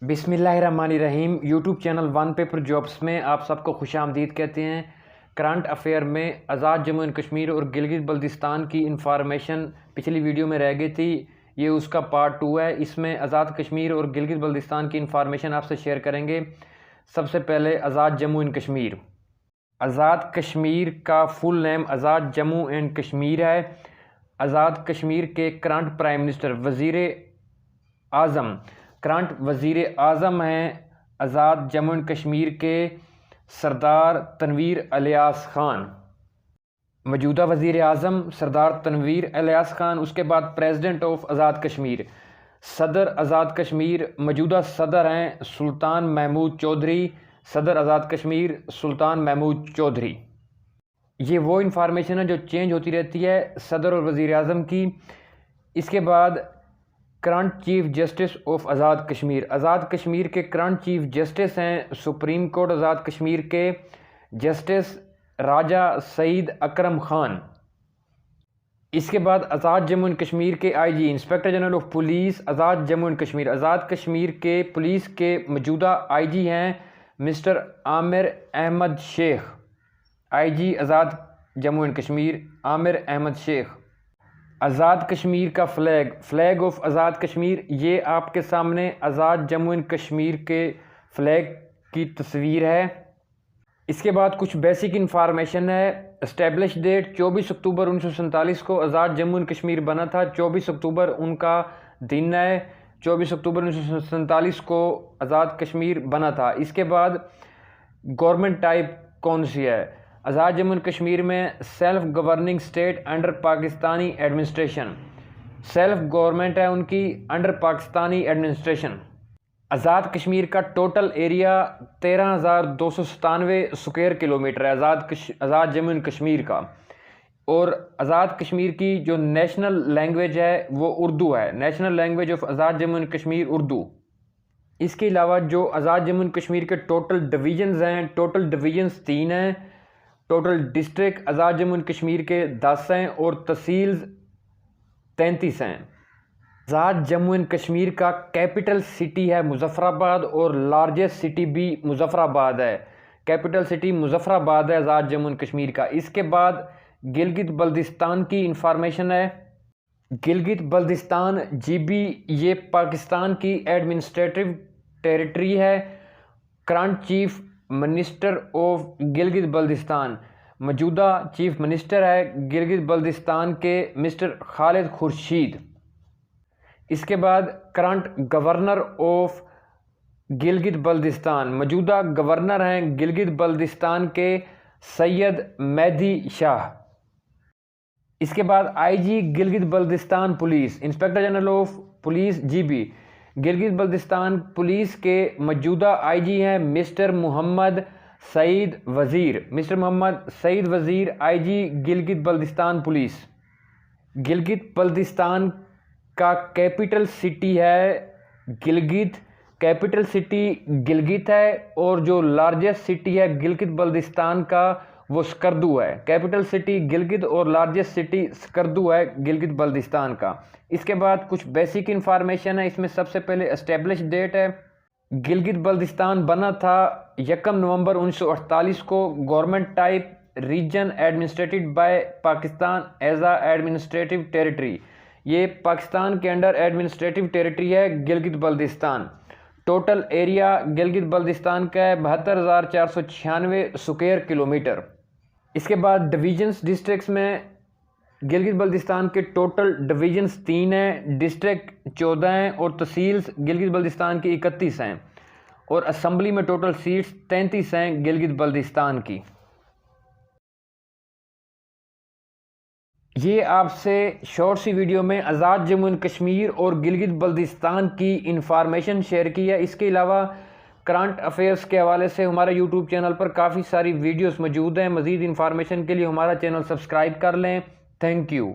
बिस्मिल्लाहिर्रहमानिर्रहीम। YouTube channel one paper jobs में आप सबको खुशामदीद कहते हैं। करंट अफेयर में आज़ाद जम्मू एंड कश्मीर और गिलगित बल्तिस्तान की इंफॉर्मेशन पिछली वीडियो में रह गई थी, ये उसका पार्ट 2 है। इसमें आज़ाद कश्मीर और गिलगित बल्तिस्तान की इंफॉर्मेशन आपसे शेयर करेंगे। सबसे पहले आज़ाद जम्मू एंड कश्मीर। आज़ाद कश्मीर का full name Azad Jammu and Kashmir है। आज़ाद कश्मीर के करंट प्राइम मिनिस्टर करंट वज़ीर आज़म हैं आज़ाद जम्मू एंड कश्मीर के सरदार तनवीर इलियास ख़ान। मौजूदा वज़ीर आज़म सरदार तनवीर इलियास ख़ान। उसके बाद प्रेसिडेंट ऑफ आज़ाद कश्मीर सदर आज़ाद कश्मीर मौजूदा सदर हैं सुल्तान महमूद चौधरी। सदर आज़ाद कश्मीर सुल्तान महमूद चौधरी। ये वो इन्फॉर्मेशन है जो चेंज होती रहती है सदर और वज़ीर आज़म की। इसके बाद current chief justice of Azad Kashmir. Azad Kashmir के करंट चीफ जस्टिस हैं सुप्रीम कोर्ट आज़ाद कश्मीर के जस्टिस राजा सईद अकरम ख़ान। इसके बाद आज़ाद जम्मू एंड कश्मीर के IG inspector general of police Azad Jammu and Kashmir. Azad Kashmir के पुलिस के मौजूदा आईजी हैं mister Amir Ahmad Sheikh. IG Azad Jammu and Kashmir Amir Ahmad Sheikh. Azad Kashmir का फ्लैग ऑफ आज़ाद कश्मीर, ये आपके सामने आज़ाद जम्मू एंड कश्मीर के फ्लैग की तस्वीर है। इसके बाद कुछ बेसिक इन्फॉर्मेशन है। इस्टेब्लिश डेट 24 अक्टूबर 1947 को आज़ाद जम्मू एंड कश्मीर बना था। 24 अक्टूबर उनका दिन है। 24 अक्टूबर 1947 को आज़ाद कश्मीर बना था। इसके बाद गवर्नमेंट टाइप कौन सी है? आज़ाद जम्मू एंड कश्मीर में self governing state under Pakistani administration. Self government है उनकी अंडर पाकिस्तानी एडमिनिस्ट्रेशन। आज़ाद कश्मीर का टोटल एरिया 13,297 स्क्वायर किलोमीटर है आज़ाद जम्मू एंड कश्मीर का। और आज़ाद कश्मीर की जो नेशनल लैंग्वेज है वो उर्दू है। National language of Azad Jammu and Kashmir Urdu. इसके अलावा जो आज़ाद जम्मू एंड कश्मीर के टोटल डिवीजन्स हैं, टोटल डिवीजन्स 3 हैं। Total district Azad Jammu and Kashmir के 10 हैं और तहसील्स 33 हैं। आज़ाद जम्मू एंड कश्मीर का कैपिटल सिटी है मुजफ्फराबाद और लार्जेस्ट सिटी भी मुजफ्फराबाद है। कैपिटल सिटी मुजफ्फराबाद है आज़ाद जम्मू एंड कश्मीर का। इसके बाद गिलगित बल्तिस्तान की इंफॉर्मेशन है। गिलगित बल्तिस्तान GB ये पाकिस्तान की एडमिनिस्ट्रेटिव टेरिटरी है। Current chief minister of Gilgit Baltistan मौजूदा चीफ मिनिस्टर है गिलगित बल्तिस्तान के मिस्टर खालिद खुर्शीद। इसके बाद current governor of Gilgit Baltistan मौजूदा गवर्नर हैं गिलगित बल्तिस्तान के सैयद मेहदी शाह। इसके बाद IG Gilgit Baltistan police inspector general of police GB Gilgit Baltistan police के मौजूदा आईजी हैं मिस्टर मोहम्मद सईद वज़ीर। मिस्टर मोहम्मद सईद वज़ीर आईजी गिलगित बल्तिस्तान पुलिस। गिलगित बल्तिस्तान का कैपिटल सिटी है गिलगित। कैपिटल सिटी गिलगित है और जो लार्जेस्ट सिटी है गिलगित बल्तिस्तान का वो स्कर्दू है। कैपिटल सिटी गिलगित और लार्जेस्ट सिटी स्कर्दू है गिलगित बल्तिस्तान का। इसके बाद कुछ बेसिक इन्फॉर्मेशन है। इसमें सबसे पहले एस्टेब्लिश डेट है। गिलगित बल्तिस्तान बना था 1 नवंबर 1948 को। Government type region administered by Pakistan as a administrative territory. ये पाकिस्तान के अंडर एडमिनिस्ट्रेटिव टेरिटरी है गिलगित बल्तिस्तान। टोटल एरिया गिलगित बल्तिस्तान का है 72,496 स्क्वायर किलोमीटर। इसके बाद डिवीजन्स डिस्ट्रिक्ट्स में गिलगित बल्तिस्तान के टोटल डिवीजन्स 3 हैं, डिस्ट्रिक्ट 14 हैं और तहसील्स गिलगित बल्तिस्तान की 31 हैं और असम्बली में टोटल सीट्स 33 हैं गिलगित बल्तिस्तान की। ये आपसे शॉर्ट सी वीडियो में आज़ाद जम्मू एंड कश्मीर और गिलगित बल्तिस्तान की इंफॉर्मेशन शेयर की है। इसके अलावा करंट अफेयर्स के हवाले से हमारे यूट्यूब चैनल पर काफ़ी सारी वीडियोस मौजूद हैं। मज़ीद इंफॉर्मेशन के लिए हमारा चैनल सब्सक्राइब कर लें। Thank you.